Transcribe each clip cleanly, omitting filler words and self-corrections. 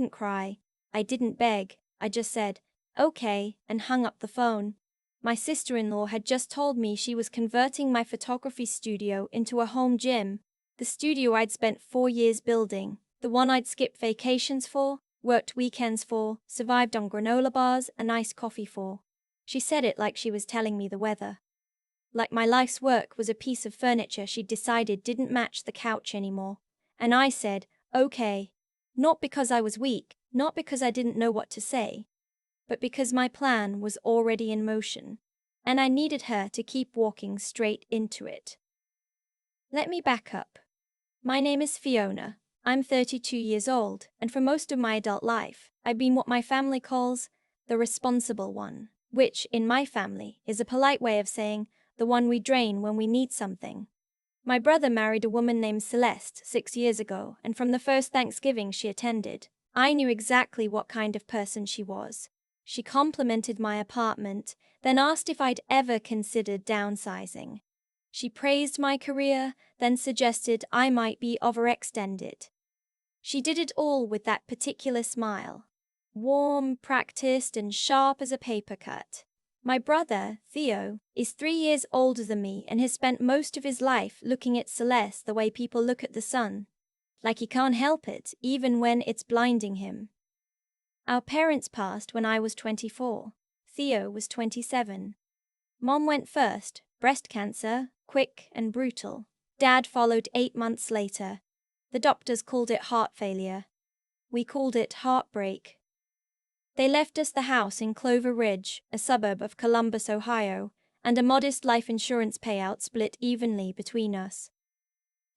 didn't cry. I didn't beg. I just said, okay, and hung up the phone. My sister-in-law had just told me she was converting my photography studio into a home gym. The studio I'd spent 4 years building, the one I'd skipped vacations for, worked weekends for, survived on granola bars and iced coffee for. She said it like she was telling me the weather. Like my life's work was a piece of furniture she'd decided didn't match the couch anymore. And I said, okay. Not because I was weak, not because I didn't know what to say, but because my plan was already in motion, and I needed her to keep walking straight into it. Let me back up. My name is Fiona. I'm 32 years old, and for most of my adult life, I've been what my family calls the responsible one, which, in my family, is a polite way of saying the one we drain when we need something. My brother married a woman named Celeste 6 years ago, and from the first Thanksgiving she attended, I knew exactly what kind of person she was. She complimented my apartment, then asked if I'd ever considered downsizing. She praised my career, then suggested I might be overextended. She did it all with that particular smile. Warm, practiced, and sharp as a paper cut. My brother, Theo, is 3 years older than me and has spent most of his life looking at Celeste the way people look at the sun. Like he can't help it, even when it's blinding him. Our parents passed when I was 24. Theo was 27. Mom went first, breast cancer, quick and brutal. Dad followed 8 months later. The doctors called it heart failure. We called it heartbreak. They left us the house in Clover Ridge, a suburb of Columbus, Ohio, and a modest life insurance payout split evenly between us.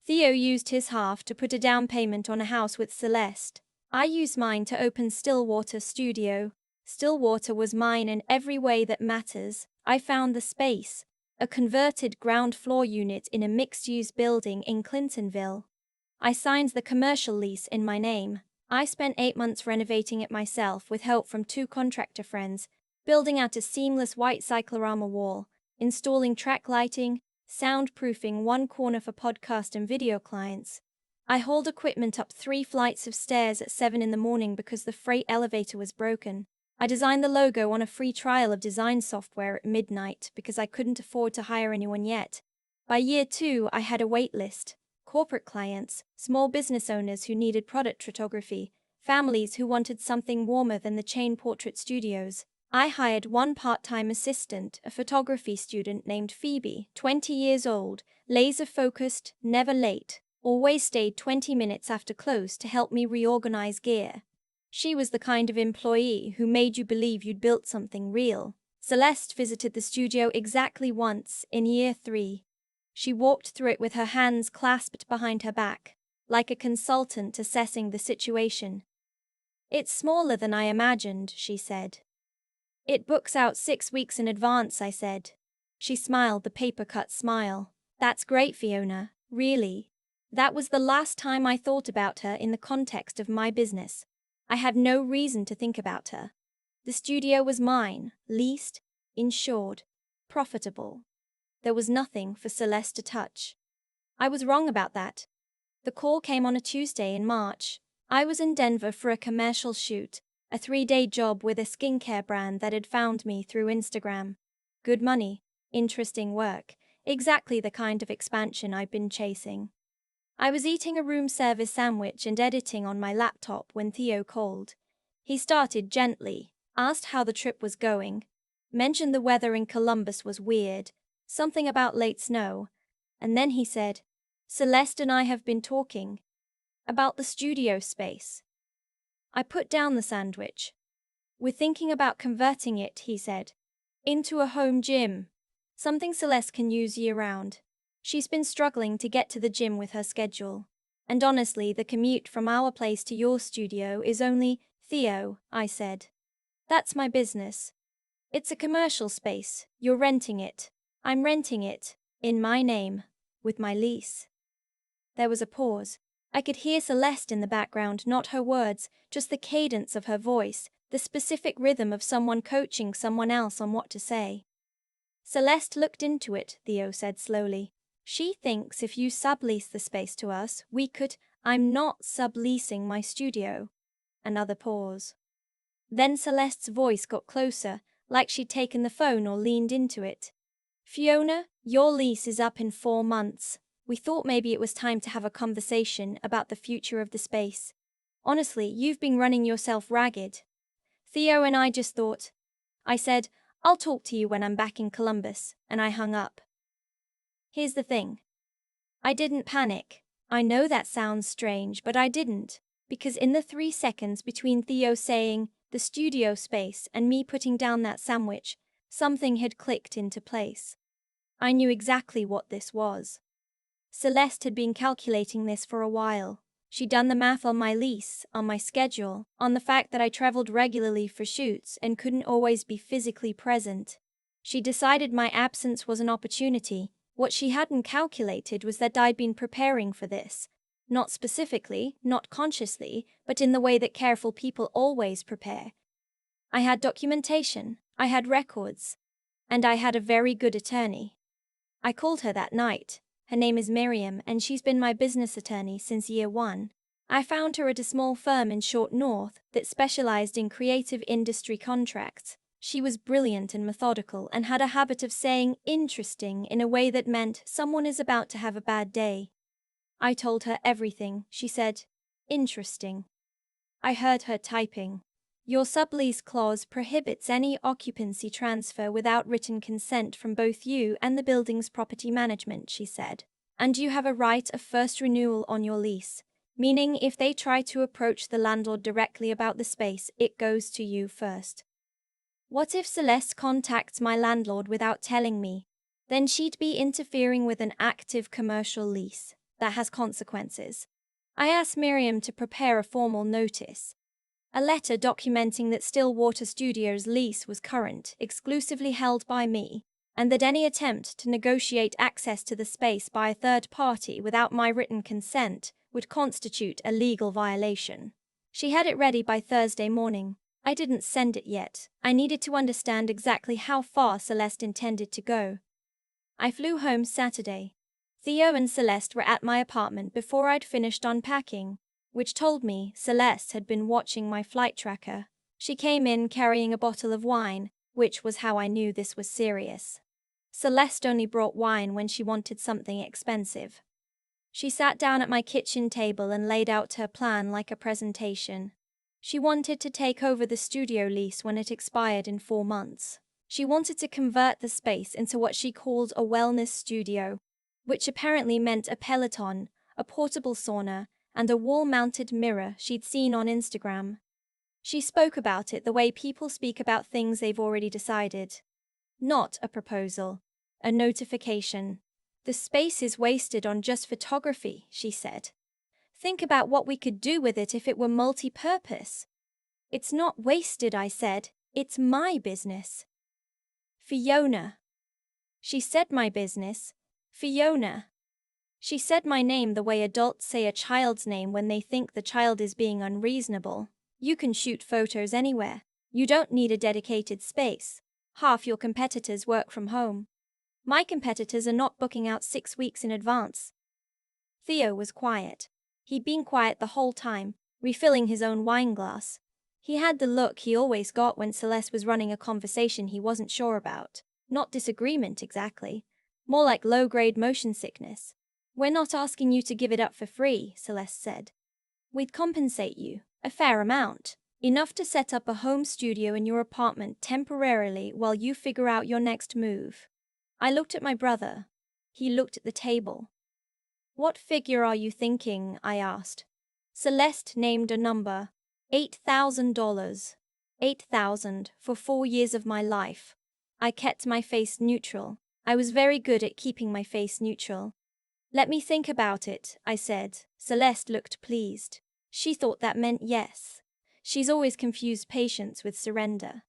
Theo used his half to put a down payment on a house with Celeste. I used mine to open Stillwater Studio. Stillwater was mine in every way that matters. I found the space, a converted ground floor unit in a mixed-use building in Clintonville. I signed the commercial lease in my name. I spent 8 months renovating it myself with help from 2 contractor friends, building out a seamless white cyclorama wall, installing track lighting, soundproofing one corner for podcast and video clients. I hauled equipment up 3 flights of stairs at 7 in the morning because the freight elevator was broken. I designed the logo on a free trial of design software at midnight because I couldn't afford to hire anyone yet. By year 2, I had a wait list. Corporate clients, small business owners who needed product photography, families who wanted something warmer than the chain portrait studios. I hired one part-time assistant, a photography student named Phoebe, 20 years old, laser-focused, never late, always stayed 20 minutes after close to help me reorganize gear. She was the kind of employee who made you believe you'd built something real. Celeste visited the studio exactly once in year 3. She walked through it with her hands clasped behind her back, like a consultant assessing the situation. It's smaller than I imagined, she said. It books out 6 weeks in advance, I said. She smiled the paper-cut smile. That's great, Fiona, really. That was the last time I thought about her in the context of my business. I had no reason to think about her. The studio was mine, leased, insured, profitable. There was nothing for Celeste to touch. I was wrong about that. The call came on a Tuesday in March. I was in Denver for a commercial shoot, a 3-day job with a skincare brand that had found me through Instagram. Good money, interesting work, exactly the kind of expansion I'd been chasing. I was eating a room service sandwich and editing on my laptop when Theo called. He started gently, asked how the trip was going, mentioned the weather in Columbus was weird, something about late snow, and then he said, Celeste and I have been talking about the studio space. I put down the sandwich. We're thinking about converting it, he said, into a home gym, something Celeste can use year-round. She's been struggling to get to the gym with her schedule. And honestly, the commute from our place to your studio is only, Theo, I said. That's my business. It's a commercial space. You're renting it. I'm renting it, in my name, with my lease. There was a pause. I could hear Celeste in the background, not her words, just the cadence of her voice, the specific rhythm of someone coaching someone else on what to say. Celeste looked into it, Theo said slowly. She thinks if you sublease the space to us, we could. I'm not subleasing my studio. Another pause. Then Celeste's voice got closer, like she'd taken the phone or leaned into it. Fiona, your lease is up in 4 months. We thought maybe it was time to have a conversation about the future of the space. Honestly, you've been running yourself ragged. Theo and I just thought. I said, I'll talk to you when I'm back in Columbus, and I hung up. Here's the thing. I didn't panic. I know that sounds strange, but I didn't, because in the 3 seconds between Theo saying, the studio space, and me putting down that sandwich, something had clicked into place. I knew exactly what this was. Celeste had been calculating this for a while. She'd done the math on my lease, on my schedule, on the fact that I traveled regularly for shoots and couldn't always be physically present. She decided my absence was an opportunity. What she hadn't calculated was that I'd been preparing for this. Not specifically, not consciously, but in the way that careful people always prepare. I had documentation, I had records, and I had a very good attorney. I called her that night. Her name is Miriam, and she's been my business attorney since year 1. I found her at a small firm in Short North that specialized in creative industry contracts. She was brilliant and methodical and had a habit of saying interesting in a way that meant someone is about to have a bad day. I told her everything. She said, interesting. I heard her typing. Your sublease clause prohibits any occupancy transfer without written consent from both you and the building's property management, she said. And you have a right of first renewal on your lease, meaning if they try to approach the landlord directly about the space, it goes to you first. What if Celeste contacts my landlord without telling me? Then she'd be interfering with an active commercial lease. That has consequences. I asked Miriam to prepare a formal notice. A letter documenting that Stillwater Studio's lease was current, exclusively held by me, and that any attempt to negotiate access to the space by a third party without my written consent would constitute a legal violation. She had it ready by Thursday morning. I didn't send it yet. I needed to understand exactly how far Celeste intended to go. I flew home Saturday. Theo and Celeste were at my apartment before I'd finished unpacking, which told me Celeste had been watching my flight tracker. She came in carrying a bottle of wine, which was how I knew this was serious. Celeste only brought wine when she wanted something expensive. She sat down at my kitchen table and laid out her plan like a presentation. She wanted to take over the studio lease when it expired in 4 months. She wanted to convert the space into what she called a wellness studio, which apparently meant a Peloton, a portable sauna, and a wall-mounted mirror she'd seen on Instagram. She spoke about it the way people speak about things they've already decided. Not a proposal, a notification. The space is wasted on just photography, she said. Think about what we could do with it if it were multi-purpose. It's not wasted, I said. It's my business. Fiona. She said my business. Fiona. She said my name the way adults say a child's name when they think the child is being unreasonable. You can shoot photos anywhere. You don't need a dedicated space. Half your competitors work from home. My competitors are not booking out 6 weeks in advance. Theo was quiet. He'd been quiet the whole time, refilling his own wine glass. He had the look he always got when Celeste was running a conversation he wasn't sure about. Not disagreement exactly. More like low-grade motion sickness. We're not asking you to give it up for free, Celeste said. We'd compensate you, a fair amount. Enough to set up a home studio in your apartment temporarily while you figure out your next move. I looked at my brother. He looked at the table. What figure are you thinking? I asked. Celeste named a number. $8,000. $8,000 for 4 years of my life. I kept my face neutral. I was very good at keeping my face neutral. Let me think about it, I said. Celeste looked pleased. She thought that meant yes. She's always confused patience with surrender.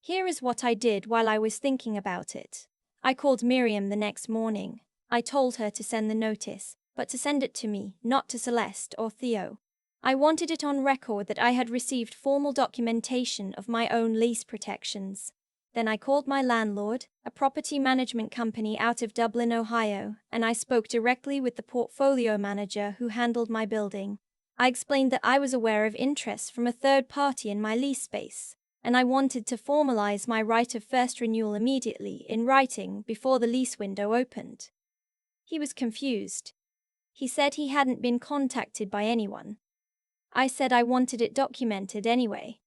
Here is what I did while I was thinking about it. I called Miriam the next morning. I told her to send the notice, but to send it to me, not to Celeste or Theo. I wanted it on record that I had received formal documentation of my own lease protections. Then I called my landlord, a property management company out of Dublin, Ohio, and I spoke directly with the portfolio manager who handled my building. I explained that I was aware of interest from a third party in my lease space, and I wanted to formalize my right of first renewal immediately in writing before the lease window opened. He was confused. He said he hadn't been contacted by anyone. I said I wanted it documented anyway.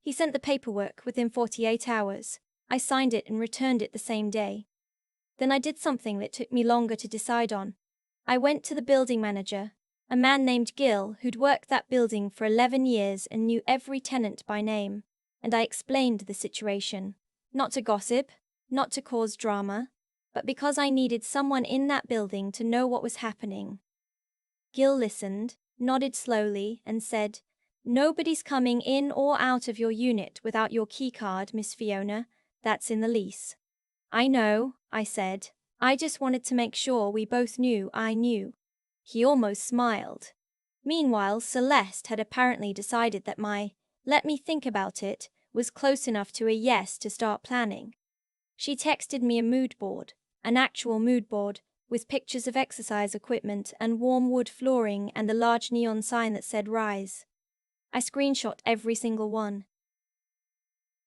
He sent the paperwork within 48 hours. I signed it and returned it the same day. Then I did something that took me longer to decide on. I went to the building manager, a man named Gil who'd worked that building for 11 years and knew every tenant by name, and I explained the situation. Not to gossip, not to cause drama, but because I needed someone in that building to know what was happening. Gil listened, nodded slowly, and said, "Nobody's coming in or out of your unit without your keycard, Miss Fiona. That's in the lease." "I know," I said. "I just wanted to make sure we both knew I knew." He almost smiled. Meanwhile, Celeste had apparently decided that my "let me think about it" was close enough to a yes to start planning. She texted me a mood board, an actual mood board, with pictures of exercise equipment and warm wood flooring and a large neon sign that said "Rise." I screenshot every single one.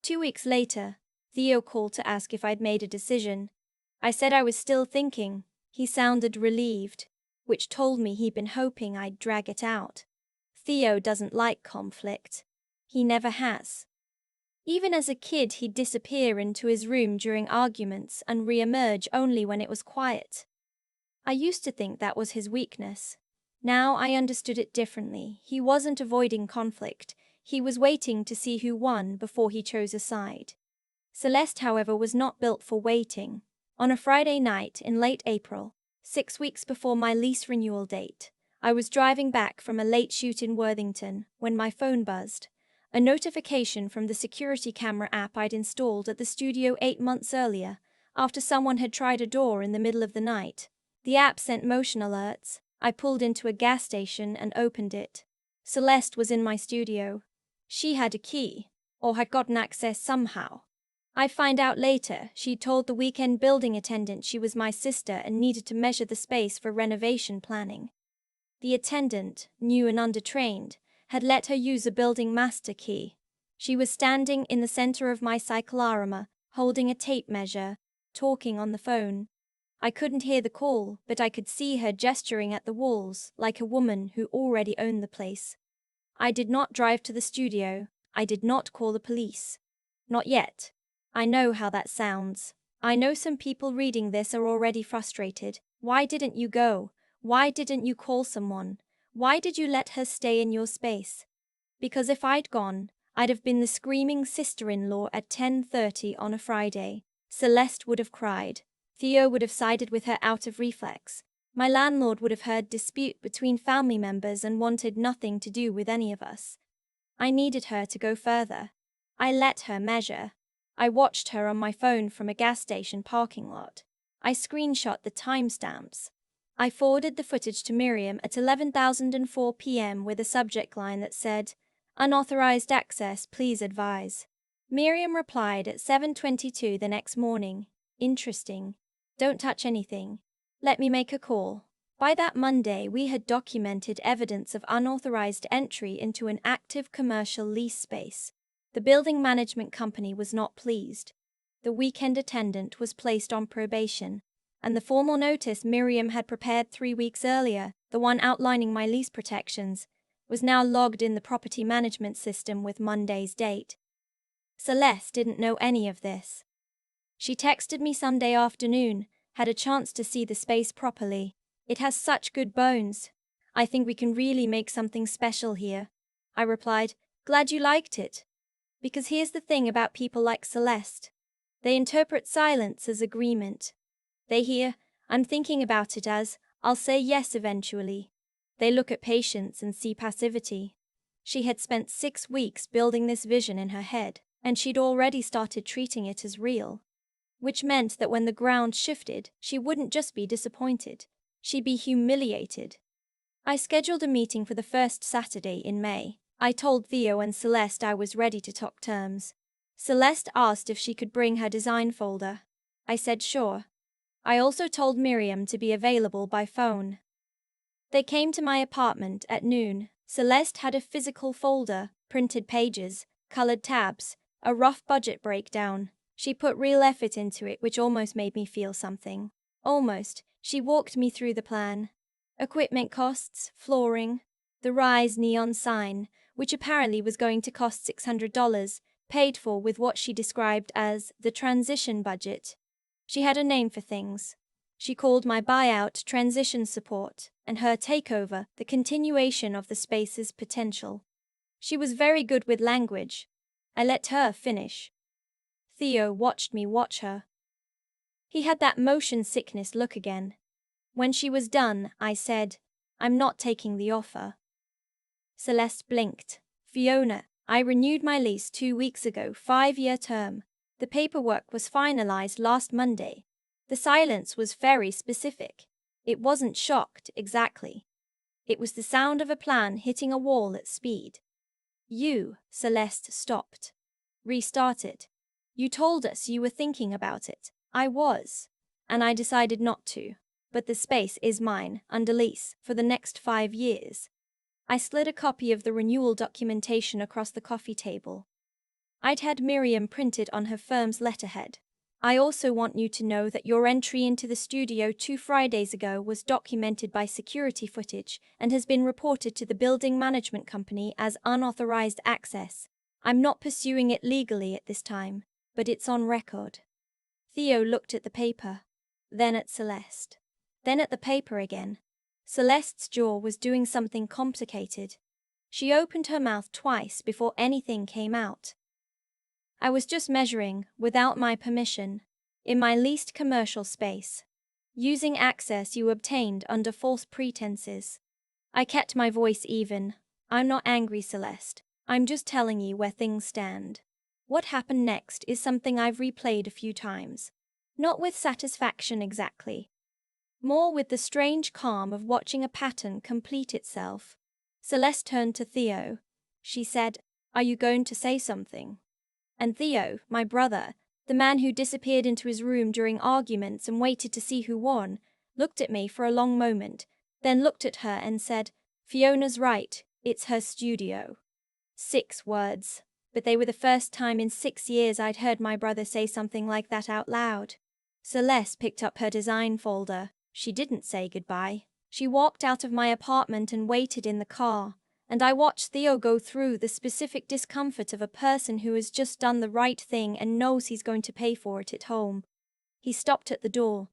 2 weeks later, Theo called to ask if I'd made a decision. I said I was still thinking. He sounded relieved, which told me he'd been hoping I'd drag it out. Theo doesn't like conflict. He never has. Even as a kid, he'd disappear into his room during arguments and re-emerge only when it was quiet. I used to think that was his weakness. Now I understood it differently. He wasn't avoiding conflict. He was waiting to see who won before he chose a side. Celeste, however, was not built for waiting. On a Friday night in late April, 6 weeks before my lease renewal date, I was driving back from a late shoot in Worthington when my phone buzzed. A notification from the security camera app I'd installed at the studio 8 months earlier, after someone had tried a door in the middle of the night. The app sent motion alerts. I pulled into a gas station and opened it. Celeste was in my studio. She had a key, or had gotten access somehow. I'd find out later she'd told the weekend building attendant she was my sister and needed to measure the space for renovation planning. The attendant, new and undertrained, had let her use a building master key. She was standing in the center of my cyclorama, holding a tape measure, talking on the phone. I couldn't hear the call, but I could see her gesturing at the walls like a woman who already owned the place. I did not drive to the studio. I did not call the police. Not yet. I know how that sounds. I know some people reading this are already frustrated. Why didn't you go? Why didn't you call someone? Why did you let her stay in your space? Because if I'd gone, I'd have been the screaming sister-in-law at 10:30 on a Friday. Celeste would have cried. Theo would have sided with her out of reflex. My landlord would have heard dispute between family members and wanted nothing to do with any of us. I needed her to go further. I let her measure. I watched her on my phone from a gas station parking lot. I screenshot the timestamps. I forwarded the footage to Miriam at 11:04 p.m. with a subject line that said, "Unauthorized access, please advise." Miriam replied at 7:22 the next morning, "Interesting. Don't touch anything. Let me make a call." By that Monday, we had documented evidence of unauthorized entry into an active commercial lease space. The building management company was not pleased. The weekend attendant was placed on probation, and the formal notice Miriam had prepared 3 weeks earlier, the one outlining my lease protections, was now logged in the property management system with Monday's date. Celeste didn't know any of this. She texted me Sunday afternoon, had a chance to see the space properly. "It has such good bones. I think we can really make something special here." I replied, "Glad you liked it." Because here's the thing about people like Celeste. They interpret silence as agreement. They hear, "I'm thinking about it" as, "I'll say yes eventually." They look at patience and see passivity. She had spent 6 weeks building this vision in her head, and she'd already started treating it as real. Which meant that when the ground shifted, she wouldn't just be disappointed. She'd be humiliated. I scheduled a meeting for the first Saturday in May. I told Theo and Celeste I was ready to talk terms. Celeste asked if she could bring her design folder. I said sure. I also told Miriam to be available by phone. They came to my apartment at noon, Celeste had a physical folder, printed pages, colored tabs, a rough budget breakdown. She put real effort into it, which almost made me feel something. Almost. She walked me through the plan. Equipment costs, flooring, the Rise neon sign, which apparently was going to cost $600, paid for with what she described as the transition budget. She had a name for things. She called my buyout transition support, and her takeover the continuation of the space's potential. She was very good with language. I let her finish. Theo watched me watch her. He had that motion sickness look again. When she was done, I said, "I'm not taking the offer." Celeste blinked. "Fiona, I renewed my lease 2 weeks ago, 5-year term. The paperwork was finalized last Monday." The silence was very specific. It wasn't shocked, exactly. It was the sound of a plan hitting a wall at speed. Celeste stopped. Restarted. "You told us you were thinking about it." "I was. And I decided not to. But the space is mine, under lease, for the next 5 years." I slid a copy of the renewal documentation across the coffee table. I'd had Miriam printed on her firm's letterhead. "I also want you to know that your entry into the studio 2 Fridays ago was documented by security footage and has been reported to the building management company as unauthorized access. I'm not pursuing it legally at this time, but it's on record." Theo looked at the paper, then at Celeste, then at the paper again. Celeste's jaw was doing something complicated. She opened her mouth twice before anything came out. "I was just measuring, without my permission, in my leased commercial space, using access you obtained under false pretenses." I kept my voice even. "I'm not angry, Celeste. I'm just telling you where things stand. What happened next is something I've replayed a few times. Not with satisfaction exactly. More with the strange calm of watching a pattern complete itself." Celeste turned to Theo. She said, "Are you going to say something?" And Theo, my brother, the man who disappeared into his room during arguments and waited to see who won, looked at me for a long moment, then looked at her and said, "Fiona's right, it's her studio." 6 words, but they were the first time in 6 years I'd heard my brother say something like that out loud. Celeste picked up her design folder. She didn't say goodbye. She walked out of my apartment and waited in the car, and I watched Theo go through the specific discomfort of a person who has just done the right thing and knows he's going to pay for it at home. He stopped at the door.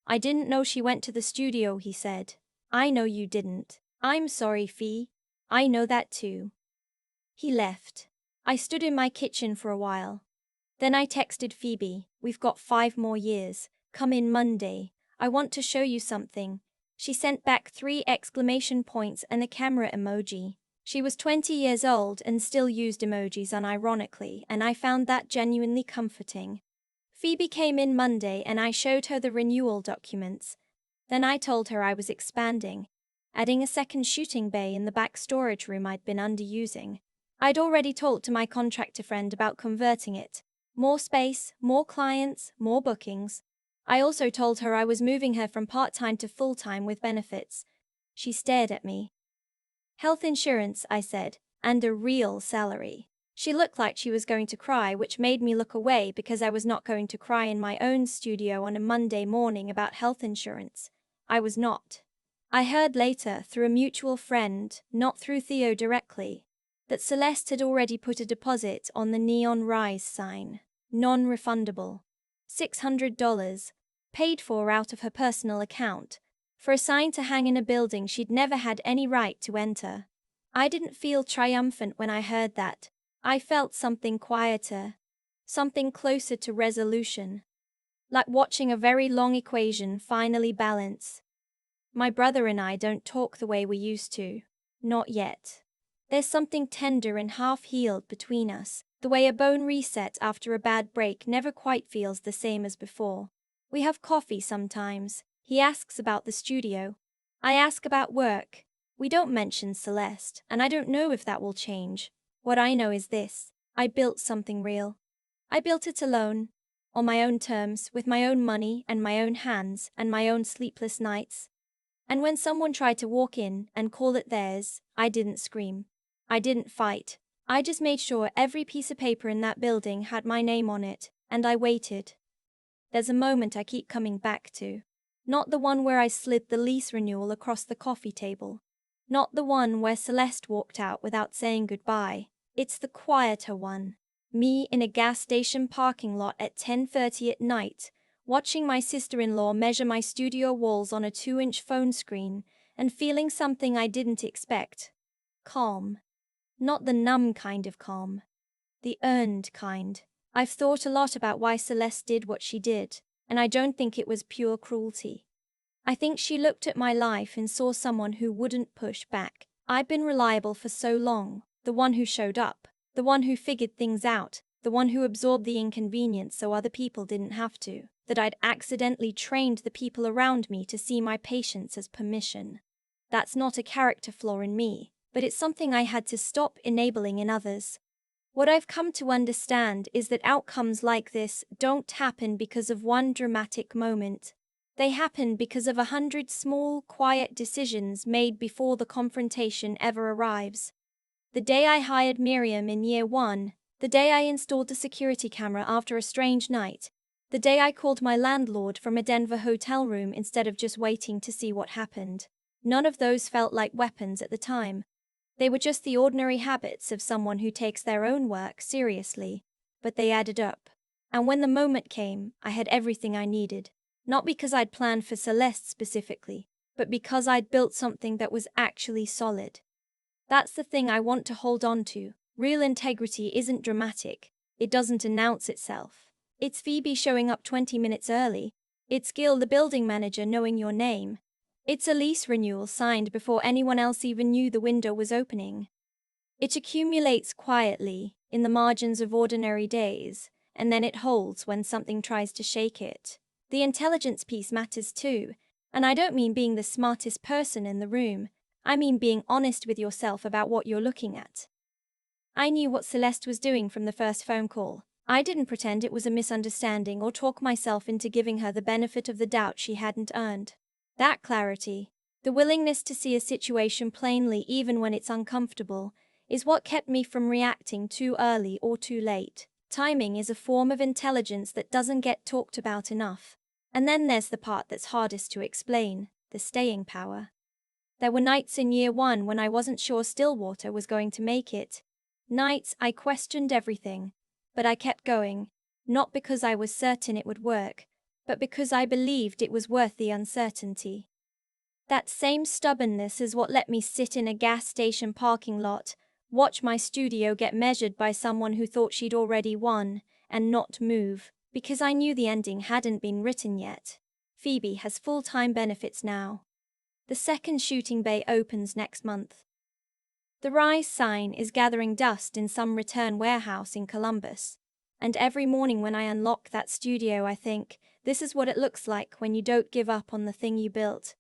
"I didn't know she went to the studio," he said. "I know you didn't. I'm sorry, Fee. I know that too." He left. I stood in my kitchen for a while. Then I texted Phoebe, "We've got 5 more years. Come in Monday. I want to show you something." She sent back 3 exclamation points and a camera emoji. She was 20 years old and still used emojis unironically, and I found that genuinely comforting. Phoebe came in Monday and I showed her the renewal documents. Then I told her I was expanding, adding a second shooting bay in the back storage room I'd been underusing. I'd already talked to my contractor friend about converting it. More space, more clients, more bookings. I also told her I was moving her from part-time to full-time with benefits. She stared at me. "Health insurance," I said, "and a real salary." She looked like she was going to cry, which made me look away because I was not going to cry in my own studio on a Monday morning about health insurance. I was not. I heard later, through a mutual friend, not through Theo directly, that Celeste had already put a deposit on the neon Rise sign. Non-refundable. $600, paid for out of her personal account, for a sign to hang in a building she'd never had any right to enter. I didn't feel triumphant when I heard that. I felt something quieter, something closer to resolution. Like watching a very long equation finally balance. My brother and I don't talk the way we used to. Not yet. There's something tender and half-healed between us. The way a bone reset after a bad break never quite feels the same as before. We have coffee sometimes. He asks about the studio. I ask about work. We don't mention Celeste, and I don't know if that will change. What I know is this: I built something real. I built it alone, on my own terms, with my own money and my own hands and my own sleepless nights. And when someone tried to walk in and call it theirs, I didn't scream. I didn't fight. I just made sure every piece of paper in that building had my name on it, and I waited. There's a moment I keep coming back to. Not the one where I slid the lease renewal across the coffee table. Not the one where Celeste walked out without saying goodbye. It's the quieter one. Me in a gas station parking lot at 10:30 at night, watching my sister-in-law measure my studio walls on a 2-inch phone screen, and feeling something I didn't expect. Calm. Not the numb kind of calm. The earned kind. I've thought a lot about why Celeste did what she did, and I don't think it was pure cruelty. I think she looked at my life and saw someone who wouldn't push back. I've been reliable for so long, the one who showed up, the one who figured things out, the one who absorbed the inconvenience so other people didn't have to, that I'd accidentally trained the people around me to see my patience as permission. That's not a character flaw in me, but it's something I had to stop enabling in others. What I've come to understand is that outcomes like this don't happen because of one dramatic moment. They happen because of 100 small, quiet decisions made before the confrontation ever arrives. The day I hired Miriam in year 1, the day I installed the security camera after a strange night, the day I called my landlord from a Denver hotel room instead of just waiting to see what happened. None of those felt like weapons at the time. They were just the ordinary habits of someone who takes their own work seriously, but they added up. And when the moment came, I had everything I needed. Not because I'd planned for Celeste specifically, but because I'd built something that was actually solid. That's the thing I want to hold on to. Real integrity isn't dramatic. It doesn't announce itself. It's Phoebe showing up 20 minutes early. It's Gil, the building manager, knowing your name. It's a lease renewal signed before anyone else even knew the window was opening. It accumulates quietly, in the margins of ordinary days, and then it holds when something tries to shake it. The intelligence piece matters too, and I don't mean being the smartest person in the room. I mean being honest with yourself about what you're looking at. I knew what Celeste was doing from the first phone call. I didn't pretend it was a misunderstanding or talk myself into giving her the benefit of the doubt she hadn't earned. That clarity, the willingness to see a situation plainly even when it's uncomfortable, is what kept me from reacting too early or too late. Timing is a form of intelligence that doesn't get talked about enough. And then there's the part that's hardest to explain, the staying power. There were nights in year 1 when I wasn't sure Stillwater was going to make it. Nights I questioned everything, but I kept going, not because I was certain it would work, but because I believed it was worth the uncertainty. That same stubbornness is what let me sit in a gas station parking lot, watch my studio get measured by someone who thought she'd already won, and not move, because I knew the ending hadn't been written yet. Phoebe has full-time benefits now. The second shooting bay opens next month. The Rise sign is gathering dust in some return warehouse in Columbus, and every morning when I unlock that studio I think, this is what it looks like when you don't give up on the thing you built.